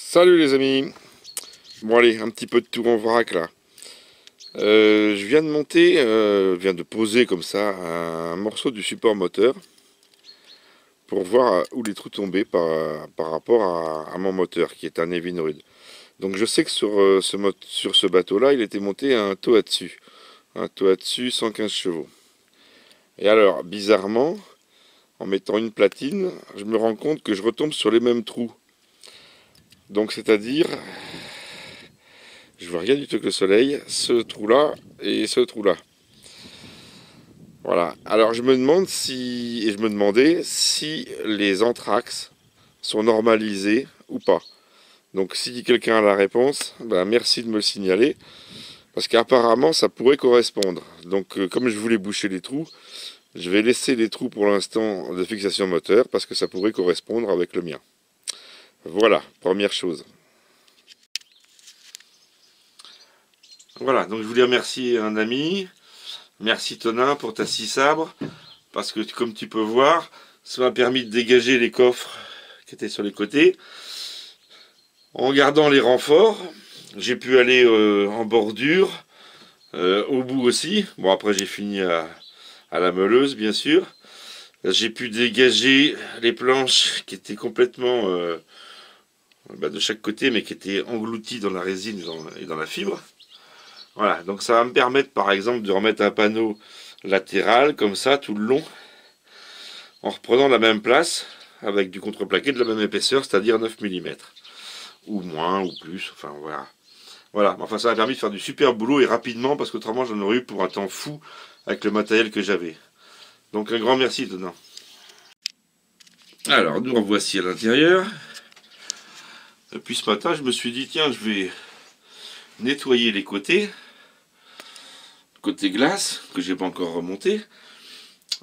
Salut les amis. Bon allez, un petit peu de tour en vrac là. Je viens de monter, viens de poser comme ça un morceau du support moteur pour voir où les trous tombaient par rapport à mon moteur qui est un Evinoid. Donc je sais que sur ce bateau là il était monté un Tohatsu. Un Tohatsu 115 chevaux. Et alors bizarrement, en mettant une platine, je me rends compte que je retombe sur les mêmes trous. Donc c'est-à-dire, je vois rien du tout que le soleil, ce trou-là et ce trou-là. Voilà. Alors je me demande si, et je me demandais si les anthrax sont normalisés ou pas. Donc si quelqu'un a la réponse, ben merci de me le signaler, parce qu'apparemment ça pourrait correspondre. Donc comme je voulais boucher les trous, je vais laisser les trous pour l'instant de fixation moteur, parce que ça pourrait correspondre avec le mien. Voilà, première chose. Voilà, donc je voulais remercier un ami. Merci Tonin pour ta scie sabre, parce que comme tu peux voir, ça m'a permis de dégager les coffres qui étaient sur les côtés. En gardant les renforts, j'ai pu aller en bordure, au bout aussi. Bon, après j'ai fini à la meuleuse bien sûr. J'ai pu dégager les planches qui étaient complètement de chaque côté, mais qui étaient englouties dans la résine et dans la fibre. Voilà, donc ça va me permettre par exemple de remettre un panneau latéral comme ça tout le long, en reprenant la même place avec du contreplaqué de la même épaisseur, c'est-à-dire 9 mm. Ou moins, ou plus, enfin voilà. Voilà, enfin ça m'a permis de faire du super boulot et rapidement, parce qu'autrement j'en aurais eu pour un temps fou avec le matériel que j'avais. Donc un grand merci dedans. Alors nous revoici à l'intérieur. Depuis ce matin je me suis dit tiens je vais nettoyer les côté glace, que j'ai pas encore remonté.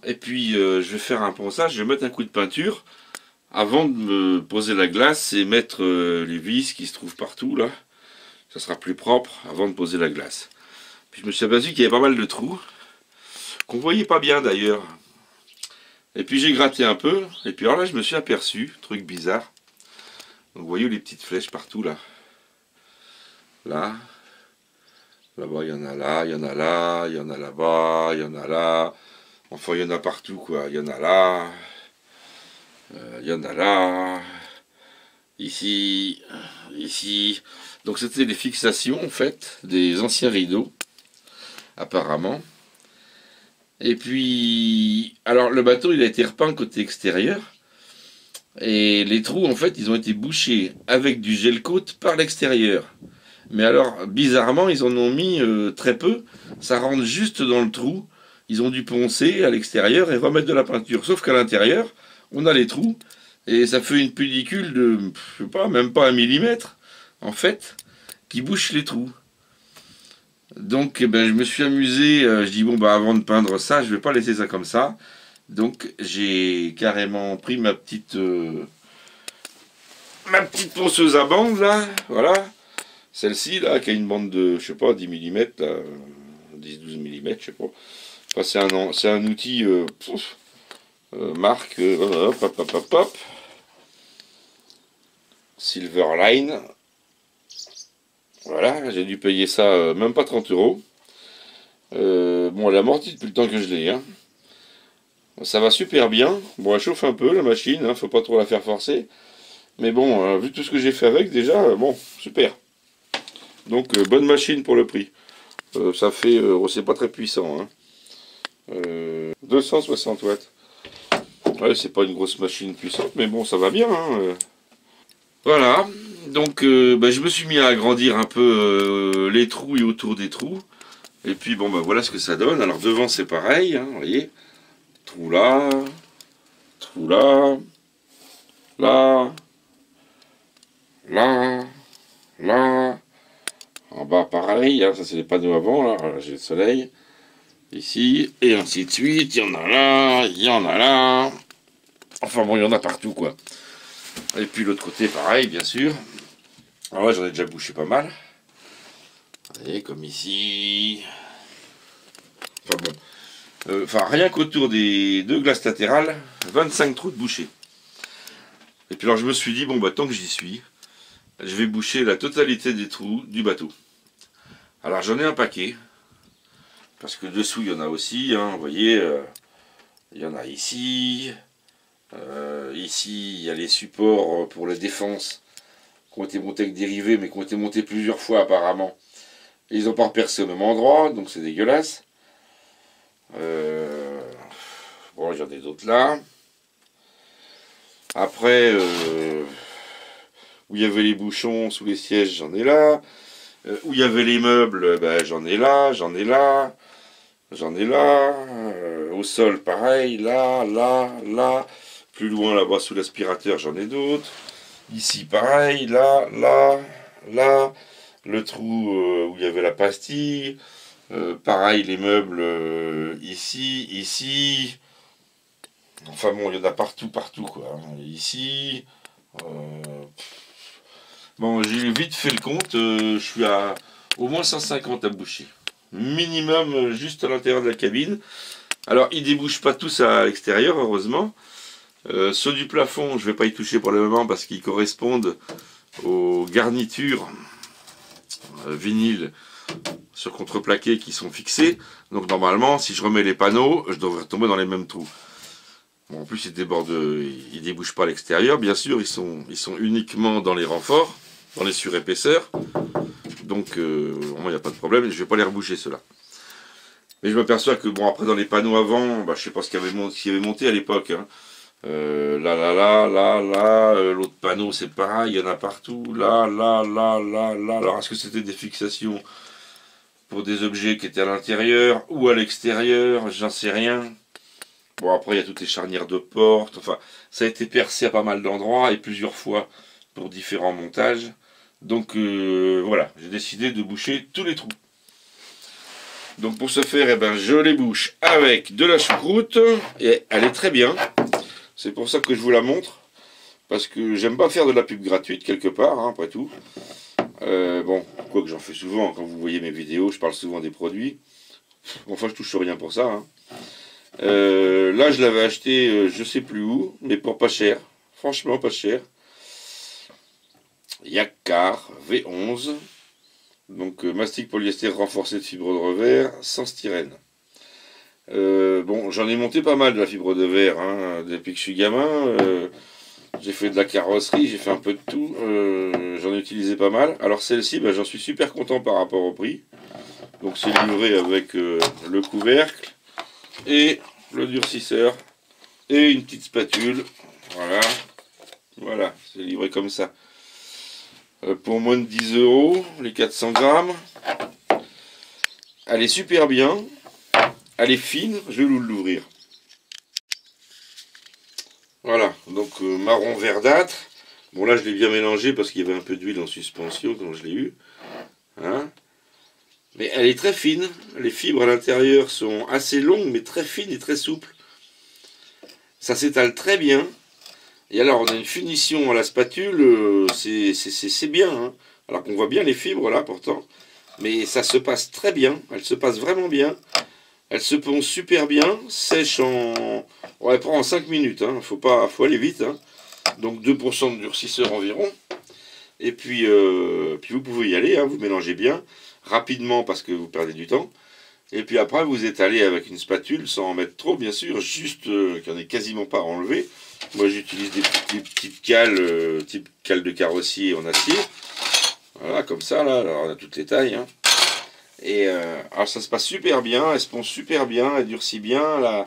Et puis je vais faire un ponçage, je vais mettre un coup de peinture avant de me poser la glace et mettre les vis qui se trouvent partout là. Ça sera plus propre avant de poser la glace. Puis je me suis aperçu qu'il y avait pas mal de trous, qu'on voyait pas bien d'ailleurs. Et puis j'ai gratté un peu, et puis alors là je me suis aperçu, truc bizarre. Donc vous voyez les petites flèches partout là. Là. Là-bas il y en a là, il y en a là, il y en a là-bas, il y en a là. Enfin il y en a partout quoi, il y en a là. Il y en a là. Ici. Ici. Donc c'était les fixations en fait des anciens rideaux, apparemment. Et puis, alors le bateau il a été repeint côté extérieur. Et les trous en fait ils ont été bouchés avec du gel coat par l'extérieur. Mais alors bizarrement ils en ont mis très peu. Ça rentre juste dans le trou. Ils ont dû poncer à l'extérieur et remettre de la peinture. Sauf qu'à l'intérieur on a les trous. Et ça fait une pellicule de, je sais pas, même pas 1 millimètre en fait, qui bouche les trous. Donc eh ben, je me suis amusé, je dis bon bah avant de peindre ça, je vais pas laisser ça comme ça. Donc j'ai carrément pris ma petite ponceuse à bande là, voilà. Celle-ci là qui a une bande de, je sais pas, 10 mm, 10-12 mm, je sais pas. Enfin, c'est un outil marque, hop, hop, hop, hop, hop. Silverline. Voilà, j'ai dû payer ça même pas 30 €. Bon, elle est amortie depuis le temps que je l'ai. Hein. Ça va super bien. Bon, elle chauffe un peu la machine, hein, faut pas trop la faire forcer. Mais bon, vu tout ce que j'ai fait avec, déjà, bon, super. Donc, bonne machine pour le prix. Ça fait, c'est pas très puissant. Hein. 260 watts. Ouais, c'est pas une grosse machine puissante, mais bon, ça va bien. Hein. Voilà, donc je me suis mis à agrandir un peu les trous et autour des trous. Et puis bon voilà ce que ça donne. Alors devant c'est pareil, hein, vous voyez. Trou là, là, là, là. En bas pareil, hein, ça c'est les panneaux avant, là, voilà, j'ai le soleil. Ici, et ainsi de suite, il y en a là, il y en a là. Enfin bon, il y en a partout quoi. Et puis l'autre côté pareil bien sûr. Alors là j'en ai déjà bouché pas mal. Vous voyez comme ici. Enfin bon. Rien qu'autour des deux glaces latérales, 25 trous de bouchée. Et puis alors je me suis dit, bon bah tant que j'y suis, je vais boucher la totalité des trous du bateau. Alors j'en ai un paquet, parce que dessous il y en a aussi, hein, vous voyez, il y en a ici, ici il y a les supports pour la défense qui ont été montés avec dérivés, mais qui ont été montés plusieurs fois apparemment. Et ils n'ont pas repercé au même endroit, donc c'est dégueulasse. Bon, j'en ai d'autres là. Après, où il y avait les bouchons sous les sièges, j'en ai là. Où il y avait les meubles, ben, j'en ai là, j'en ai là, j'en ai là. Au sol, pareil, là, là, là. Plus loin, là-bas, sous l'aspirateur, j'en ai d'autres. Ici, pareil, là, là, là. Le trou où il y avait la pastille. Pareil, les meubles ici, ici. Enfin bon, il y en a partout, partout, quoi. Ici. Bon, j'ai vite fait le compte. Je suis à au moins 150 à boucher. Minimum, juste à l'intérieur de la cabine. Alors, ils ne débouchent pas tous à l'extérieur, heureusement. Ceux du plafond, je ne vais pas y toucher pour le moment parce qu'ils correspondent aux garnitures vinyle sur contreplaqué qui sont fixées. Donc normalement, si je remets les panneaux, je devrais tomber dans les mêmes trous. Bon, en plus, ils ne débouchent pas à l'extérieur. Bien sûr, ils sont uniquement dans les renforts, dans les surépaisseurs. Donc, moi, il n'y a pas de problème. Je ne vais pas les reboucher, ceux-là. Mais je m'aperçois que, bon, après, dans les panneaux avant, bah, je ne sais pas ce qu'il y avait monté à l'époque. Hein. Là, là, là, là, là, l'autre panneau c'est pareil, il y en a partout, là, là, là, là, là. Alors est-ce que c'était des fixations pour des objets qui étaient à l'intérieur ou à l'extérieur, j'en sais rien. Bon après il y a toutes les charnières de porte, enfin ça a été percé à pas mal d'endroits et plusieurs fois pour différents montages. Donc voilà, j'ai décidé de boucher tous les trous. Donc pour ce faire, eh ben, je les bouche avec de la choucroute et elle est très bien. C'est pour ça que je vous la montre, parce que j'aime pas faire de la pub gratuite quelque part, hein, après tout. Bon, quoique j'en fais souvent, quand vous voyez mes vidéos, je parle souvent des produits. Enfin, je touche rien pour ça. Hein. Là, je l'avais acheté, je sais plus où, mais pour pas cher. Franchement, pas cher. Yakar V11. Donc, mastic polyester renforcé de fibre de revers, sans styrène. Bon, j'en ai monté pas mal de la fibre de verre hein, depuis que je suis gamin. J'ai fait de la carrosserie, j'ai fait un peu de tout. J'en ai utilisé pas mal. Alors celle-ci, ben, j'en suis super content par rapport au prix. Donc c'est livré avec le couvercle et le durcisseur et une petite spatule. Voilà, voilà, c'est livré comme ça. Pour moins de 10 €, les 400 grammes. Elle est super bien. Elle est fine, je vais l'ouvrir. Voilà, donc marron verdâtre. Bon là je l'ai bien mélangé parce qu'il y avait un peu d'huile en suspension quand je l'ai eu. Hein, mais elle est très fine. Les fibres à l'intérieur sont assez longues mais très fines et très souples. Ça s'étale très bien. Et alors on a une finition à la spatule, c'est bien. Hein, alors qu'on voit bien les fibres là pourtant. Mais ça se passe très bien. Elle se passe vraiment bien. Elle se ponce super bien, sèche en... On elle prend en 5 minutes, hein. Faut aller vite. Hein. Donc 2% de durcisseur environ. Et puis, puis vous pouvez y aller, hein. Vous mélangez bien, rapidement parce que vous perdez du temps. Et puis après vous étalez avec une spatule, sans en mettre trop bien sûr, juste qu'il n'y en ait quasiment pas à enlever. Moi j'utilise des petites cales, type cale de carrossier en acier. Voilà, comme ça, là, alors on a toutes les tailles. Hein. Et alors ça se passe super bien, elle se ponce super bien, elle durcit bien, elle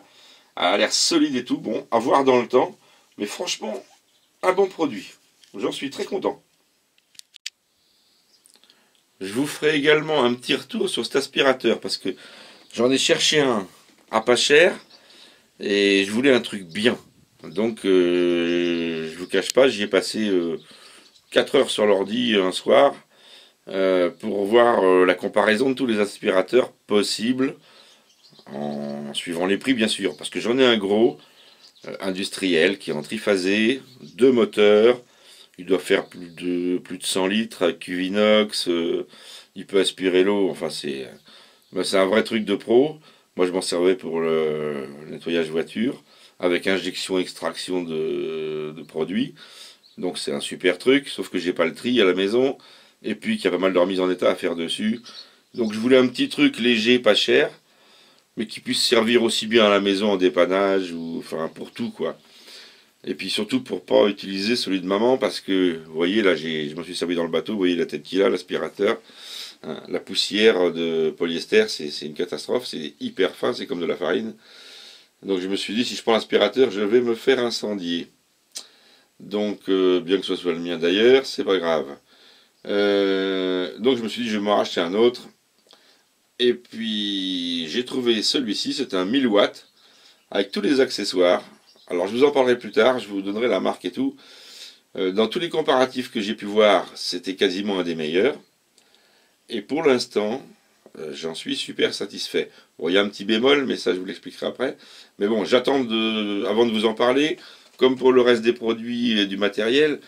a l'air solide et tout, bon, à voir dans le temps, mais franchement, un bon produit. J'en suis très content. Je vous ferai également un petit retour sur cet aspirateur, parce que j'en ai cherché un à pas cher, et je voulais un truc bien. Donc, je vous cache pas, j'y ai passé 4 heures sur l'ordi un soir, pour voir la comparaison de tous les aspirateurs possibles, en suivant les prix bien sûr, parce que j'en ai un gros industriel qui est en triphasé, 2 moteurs, il doit faire plus de 100 litres avec Cuvinox, il peut aspirer l'eau, enfin c'est un vrai truc de pro. Moi je m'en servais pour le nettoyage voiture, avec injection extraction de produits. Donc c'est un super truc, sauf que j'ai pas le tri à la maison, et puis qu'il y a pas mal de remise en état à faire dessus. Donc je voulais un petit truc léger, pas cher, mais qui puisse servir aussi bien à la maison en dépannage, ou enfin pour tout quoi. Et puis surtout pour pas utiliser celui de maman, parce que vous voyez là, je m'en suis servi dans le bateau, vous voyez la tête qu'il a, l'aspirateur. Hein, la poussière de polyester, c'est une catastrophe, c'est hyper fin, c'est comme de la farine. Donc je me suis dit, si je prends l'aspirateur, je vais me faire incendier. Donc, bien que ce soit le mien d'ailleurs, c'est pas grave. Donc je me suis dit, je vais m'en racheter un autre. Et puis j'ai trouvé celui-ci, c'est un 1000 watts, avec tous les accessoires. Alors je vous en parlerai plus tard, je vous donnerai la marque et tout. Dans tous les comparatifs que j'ai pu voir, c'était quasiment un des meilleurs. Et pour l'instant, j'en suis super satisfait. Bon, il y a un petit bémol, mais ça je vous l'expliquerai après. Mais bon, j'attends avant de vous en parler, comme pour le reste des produits et du matériel,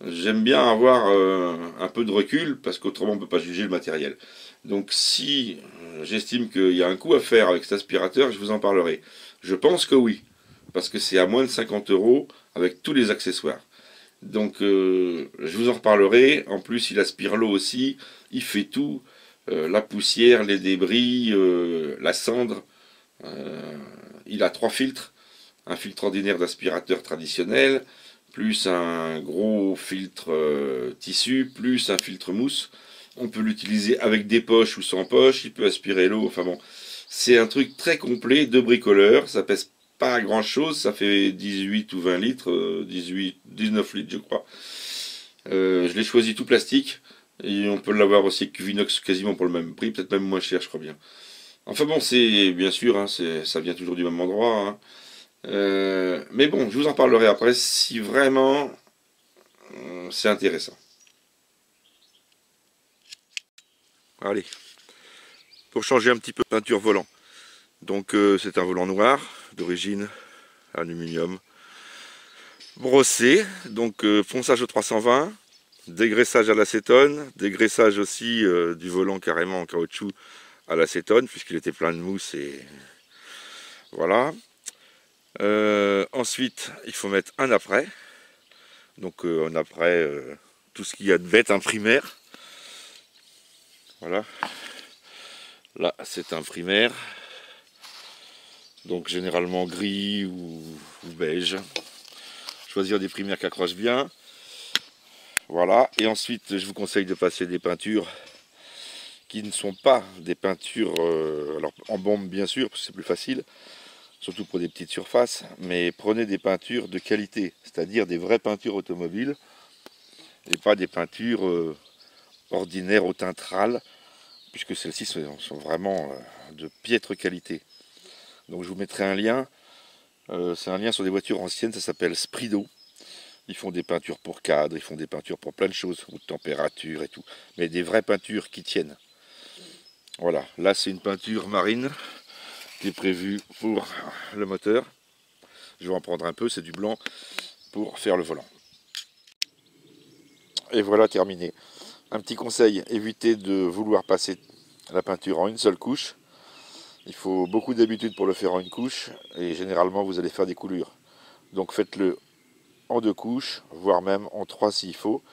j'aime bien avoir un peu de recul, parce qu'autrement on ne peut pas juger le matériel. Donc si j'estime qu'il y a un coup à faire avec cet aspirateur, je vous en parlerai. Je pense que oui, parce que c'est à moins de 50 € avec tous les accessoires. Donc je vous en reparlerai. En plus, il aspire l'eau aussi, il fait tout, la poussière, les débris, la cendre. Il a 3 filtres, un filtre ordinaire d'aspirateur traditionnel, plus un gros filtre tissu, plus un filtre mousse. On peut l'utiliser avec des poches ou sans poche, il peut aspirer l'eau, enfin bon. C'est un truc très complet de bricoleur, ça pèse pas grand chose, ça fait 18 ou 20 litres, 19 litres je crois. Je l'ai choisi tout plastique, et on peut l'avoir aussi avec Cuvinox quasiment pour le même prix, peut-être même moins cher je crois bien. Enfin bon, c'est bien sûr, hein, ça vient toujours du même endroit. Hein. Mais bon, je vous en parlerai après si vraiment c'est intéressant. Allez, pour changer un petit peu de peinture volant. Donc c'est un volant noir, d'origine aluminium, brossé, donc ponçage au 320, dégraissage à l'acétone, dégraissage aussi du volant carrément en caoutchouc à l'acétone, puisqu'il était plein de mousse et voilà. Ensuite, il faut mettre un après, donc un après tout ce qu'il y a de bête, un primaire. Voilà, là c'est un primaire, donc généralement gris ou beige. Choisir des primaires qui accrochent bien. Voilà, et ensuite je vous conseille de passer des peintures qui ne sont pas des peintures, alors en bombe bien sûr, parce que c'est plus facile, surtout pour des petites surfaces, mais prenez des peintures de qualité, c'est-à-dire des vraies peintures automobiles, et pas des peintures ordinaires au tintral, puisque celles-ci sont vraiment de piètre qualité. Donc je vous mettrai un lien, c'est un lien sur des voitures anciennes, ça s'appelle Sprido. Ils font des peintures pour cadre, ils font des peintures pour plein de choses, ou de température et tout, mais des vraies peintures qui tiennent. Voilà, là c'est une peinture marine qui est prévue pour le moteur. Je vais en prendre un peu, c'est du blanc pour faire le volant. Et voilà terminé. Un petit conseil, évitez de vouloir passer la peinture en une seule couche. Il faut beaucoup d'habitude pour le faire en une couche et généralement vous allez faire des coulures. Donc faites-le en 2 couches, voire même en 3 s'il faut.